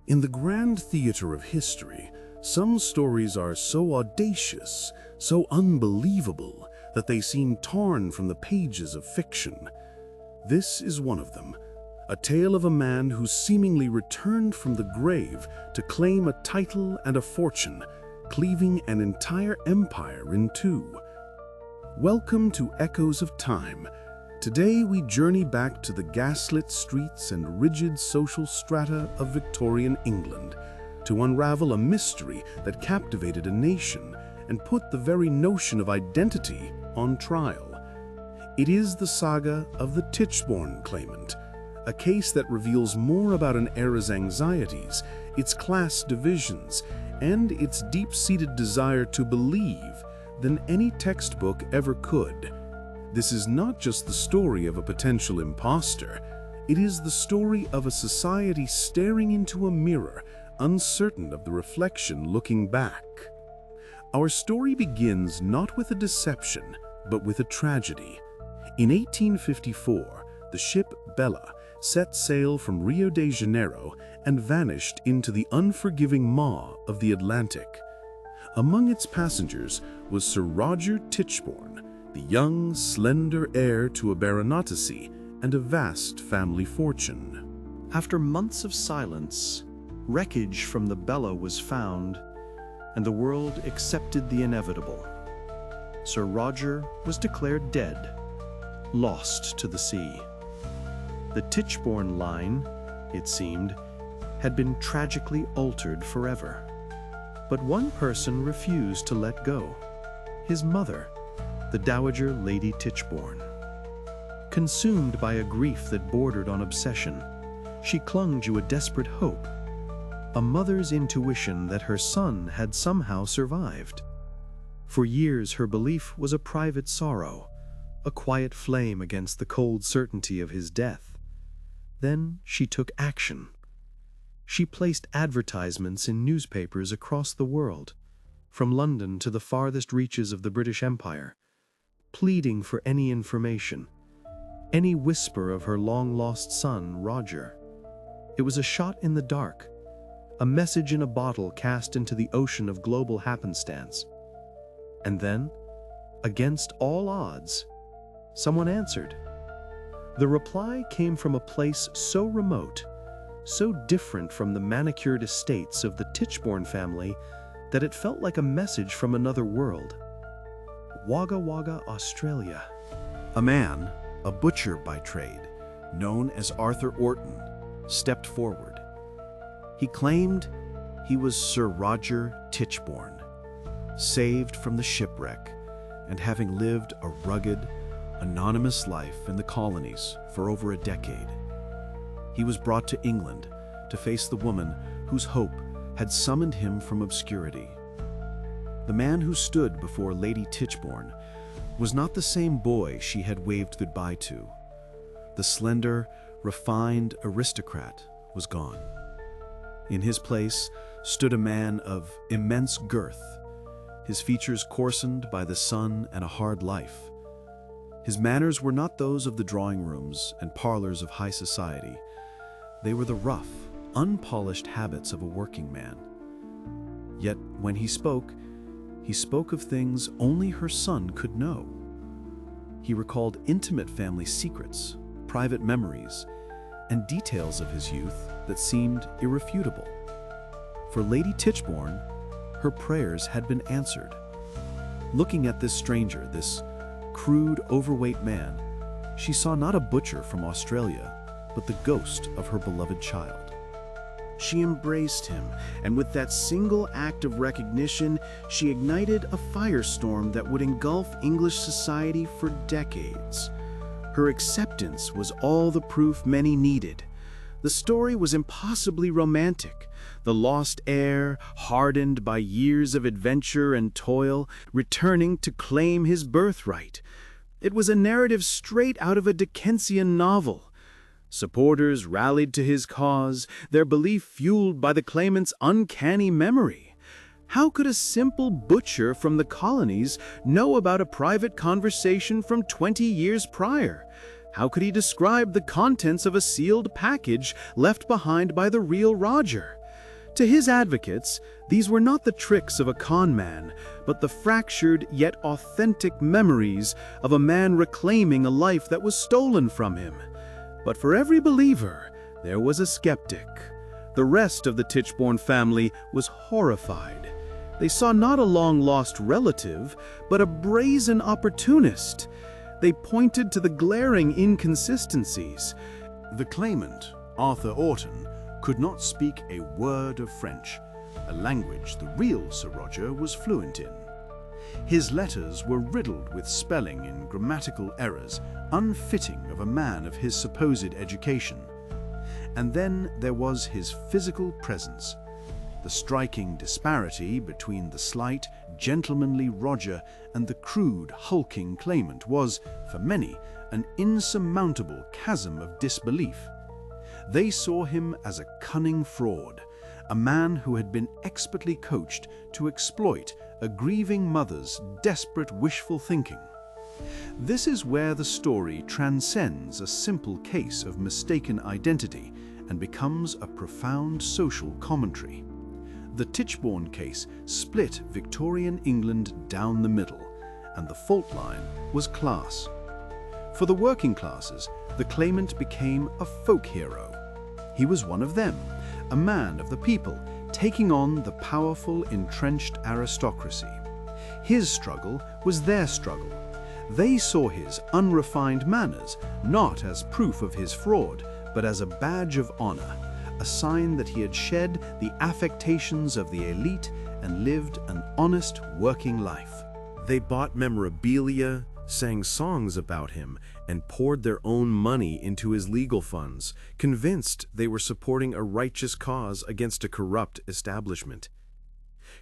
In the grand theater of history, some stories are so audacious, so unbelievable, that they seem torn from the pages of fiction. This is one of them, a tale of a man who seemingly returned from the grave to claim a title and a fortune, cleaving an entire empire in two. Welcome to Echoes of Time. Today we journey back to the gaslit streets and rigid social strata of Victorian England to unravel a mystery that captivated a nation and put the very notion of identity on trial. It is the saga of the Tichborne Claimant, a case that reveals more about an era's anxieties, its class divisions, and its deep-seated desire to believe than any textbook ever could. This is not just the story of a potential imposter. It is the story of a society staring into a mirror, uncertain of the reflection looking back. Our story begins not with a deception, but with a tragedy. In 1854, the ship Bella set sail from Rio de Janeiro and vanished into the unforgiving maw of the Atlantic. Among its passengers was Sir Roger Tichborne, the young, slender heir to a baronetcy and a vast family fortune. After months of silence, wreckage from the Bella was found, and the world accepted the inevitable. Sir Roger was declared dead, lost to the sea. The Tichborne line, it seemed, had been tragically altered forever. But one person refused to let go: his mother, the Dowager Lady Tichborne. Consumed by a grief that bordered on obsession, she clung to a desperate hope, a mother's intuition that her son had somehow survived. For years her belief was a private sorrow, a quiet flame against the cold certainty of his death. Then she took action. She placed advertisements in newspapers across the world, from London to the farthest reaches of the British Empire, pleading for any information, any whisper of her long-lost son, Roger. It was a shot in the dark, a message in a bottle cast into the ocean of global happenstance. And then, against all odds, someone answered. The reply came from a place so remote, so different from the manicured estates of the Tichborne family, that it felt like a message from another world. Wagga Wagga, Australia. A man, a butcher by trade, known as Arthur Orton, stepped forward. He claimed he was Sir Roger Tichborne, saved from the shipwreck and having lived a rugged, anonymous life in the colonies for over a decade. He was brought to England to face the woman whose hope had summoned him from obscurity. The man who stood before Lady Tichborne was not the same boy she had waved goodbye to. The slender, refined aristocrat was gone. In his place stood a man of immense girth, his features coarsened by the sun and a hard life. His manners were not those of the drawing rooms and parlors of high society. They were the rough, unpolished habits of a working man. Yet when he spoke of things only her son could know. He recalled intimate family secrets, private memories, and details of his youth that seemed irrefutable. For Lady Tichborne, her prayers had been answered. Looking at this stranger, this crude, overweight man, she saw not a butcher from Australia, but the ghost of her beloved child. She embraced him, and with that single act of recognition, she ignited a firestorm that would engulf English society for decades. Her acceptance was all the proof many needed. The story was impossibly romantic. The lost heir, hardened by years of adventure and toil, returning to claim his birthright. It was a narrative straight out of a Dickensian novel. Supporters rallied to his cause, their belief fueled by the claimant's uncanny memory. How could a simple butcher from the colonies know about a private conversation from 20 years prior? How could he describe the contents of a sealed package left behind by the real Roger? To his advocates, these were not the tricks of a con man, but the fractured yet authentic memories of a man reclaiming a life that was stolen from him. But for every believer, there was a skeptic. The rest of the Tichborne family was horrified. They saw not a long-lost relative, but a brazen opportunist. They pointed to the glaring inconsistencies. The claimant, Arthur Orton, could not speak a word of French, a language the real Sir Roger was fluent in. His letters were riddled with spelling and grammatical errors, unfitting of a man of his supposed education. And then there was his physical presence. The striking disparity between the slight, gentlemanly Roger and the crude, hulking claimant was, for many, an insurmountable chasm of disbelief. They saw him as a cunning fraud, a man who had been expertly coached to exploit a grieving mother's desperate wishful thinking. This is where the story transcends a simple case of mistaken identity and becomes a profound social commentary. The Tichborne case split Victorian England down the middle, and the fault line was class. For the working classes, the claimant became a folk hero. He was one of them, a man of the people, taking on the powerful, entrenched aristocracy. His struggle was their struggle. They saw his unrefined manners not as proof of his fraud, but as a badge of honor, a sign that he had shed the affectations of the elite and lived an honest working life. They bought memorabilia, sang songs about him, and poured their own money into his legal funds, convinced they were supporting a righteous cause against a corrupt establishment.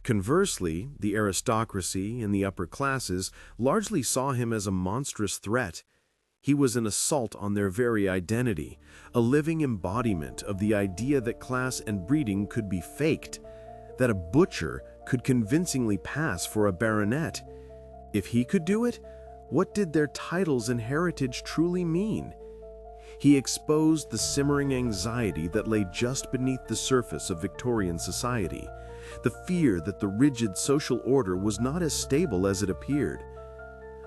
Conversely, the aristocracy and the upper classes largely saw him as a monstrous threat. He was an assault on their very identity, a living embodiment of the idea that class and breeding could be faked, that a butcher could convincingly pass for a baronet. If he could do it, what did their titles and heritage truly mean? He exposed the simmering anxiety that lay just beneath the surface of Victorian society, the fear that the rigid social order was not as stable as it appeared.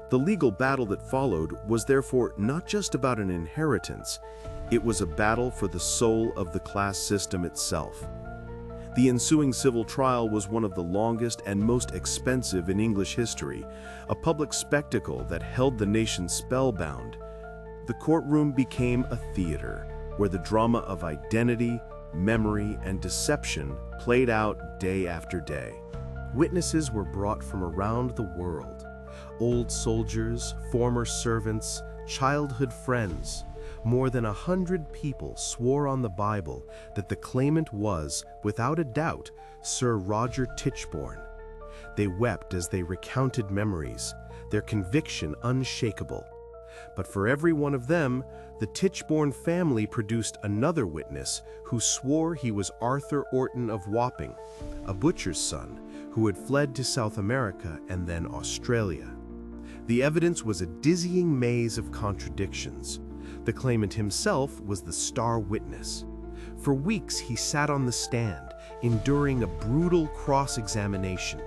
The legal battle that followed was therefore not just about an inheritance, it was a battle for the soul of the class system itself. The ensuing civil trial was one of the longest and most expensive in English history, a public spectacle that held the nation spellbound. The courtroom became a theater where the drama of identity, memory, and deception played out day after day. Witnesses were brought from around the world. Old soldiers, former servants, childhood friends. More than 100 people swore on the Bible that the claimant was, without a doubt, Sir Roger Tichborne. They wept as they recounted memories, their conviction unshakable. But for every one of them, the Tichborne family produced another witness who swore he was Arthur Orton of Wapping, a butcher's son who had fled to South America and then Australia. The evidence was a dizzying maze of contradictions. The claimant himself was the star witness. For weeks he sat on the stand, enduring a brutal cross-examination.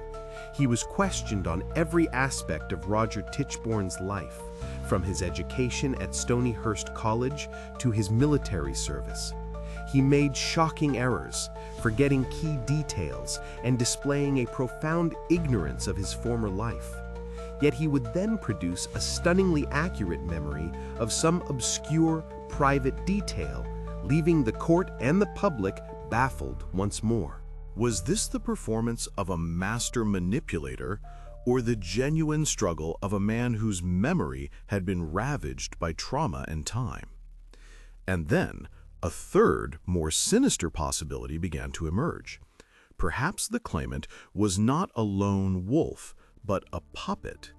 He was questioned on every aspect of Roger Tichborne's life, from his education at Stonyhurst College to his military service. He made shocking errors, forgetting key details and displaying a profound ignorance of his former life. Yet he would then produce a stunningly accurate memory of some obscure, private detail, leaving the court and the public baffled once more. Was this the performance of a master manipulator, or the genuine struggle of a man whose memory had been ravaged by trauma and time? And then, a third, more sinister possibility began to emerge. Perhaps the claimant was not a lone wolf, but a puppet.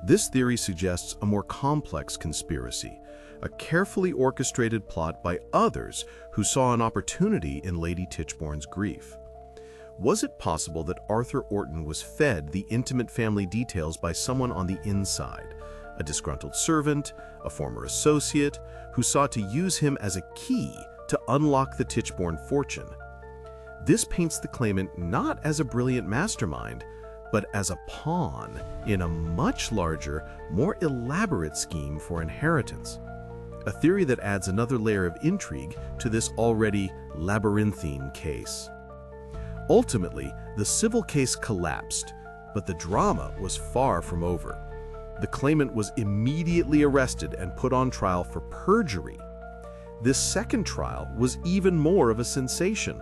This theory suggests a more complex conspiracy, a carefully orchestrated plot by others who saw an opportunity in Lady Tichborne's grief. Was it possible that Arthur Orton was fed the intimate family details by someone on the inside, a disgruntled servant, a former associate, who sought to use him as a key to unlock the Tichborne fortune? This paints the claimant not as a brilliant mastermind, but as a pawn in a much larger, more elaborate scheme for inheritance. A theory that adds another layer of intrigue to this already labyrinthine case. Ultimately, the civil case collapsed, but the drama was far from over. The claimant was immediately arrested and put on trial for perjury. This second trial was even more of a sensation.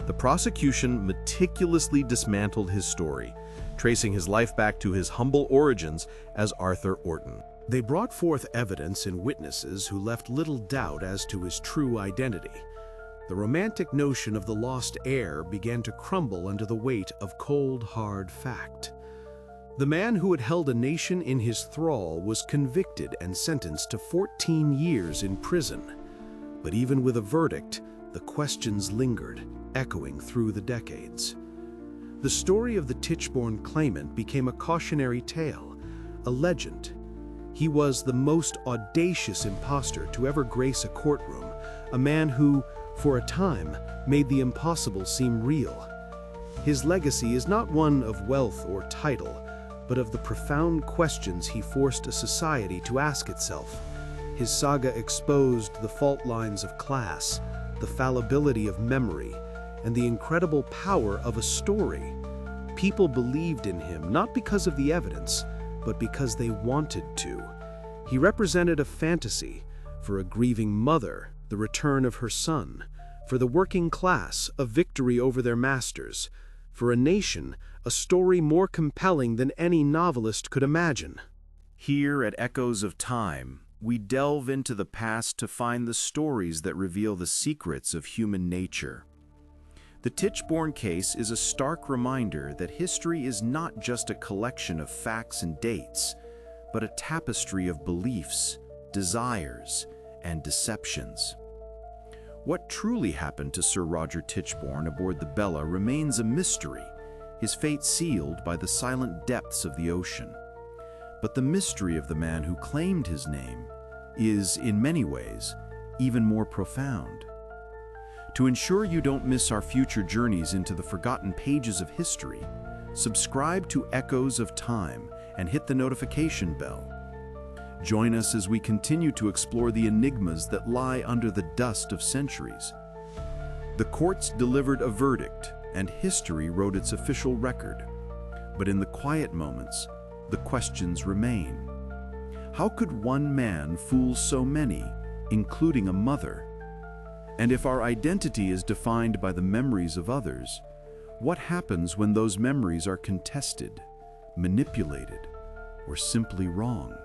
The prosecution meticulously dismantled his story, tracing his life back to his humble origins as Arthur Orton. They brought forth evidence and witnesses who left little doubt as to his true identity. The romantic notion of the lost heir began to crumble under the weight of cold, hard fact. The man who had held a nation in his thrall was convicted and sentenced to 14 years in prison. But even with a verdict, the questions lingered, echoing through the decades. The story of the Tichborne Claimant became a cautionary tale, a legend. He was the most audacious impostor to ever grace a courtroom, a man who, for a time, made the impossible seem real. His legacy is not one of wealth or title, but of the profound questions he forced a society to ask itself. His saga exposed the fault lines of class, the fallibility of memory, and the incredible power of a story. People believed in him not because of the evidence, but because they wanted to. He represented a fantasy, for a grieving mother, the return of her son; for the working class, a victory over their masters; for a nation, a story more compelling than any novelist could imagine. Here at Echoes of Time, we delve into the past to find the stories that reveal the secrets of human nature. The Tichborne case is a stark reminder that history is not just a collection of facts and dates, but a tapestry of beliefs, desires, and deceptions. What truly happened to Sir Roger Tichborne aboard the Bella remains a mystery, his fate sealed by the silent depths of the ocean. But the mystery of the man who claimed his name is, in many ways, even more profound. To ensure you don't miss our future journeys into the forgotten pages of history, subscribe to Echoes of Time and hit the notification bell. Join us as we continue to explore the enigmas that lie under the dust of centuries. The courts delivered a verdict, and history wrote its official record. But in the quiet moments, the questions remain. How could one man fool so many, including a mother? And if our identity is defined by the memories of others, what happens when those memories are contested, manipulated, or simply wrong?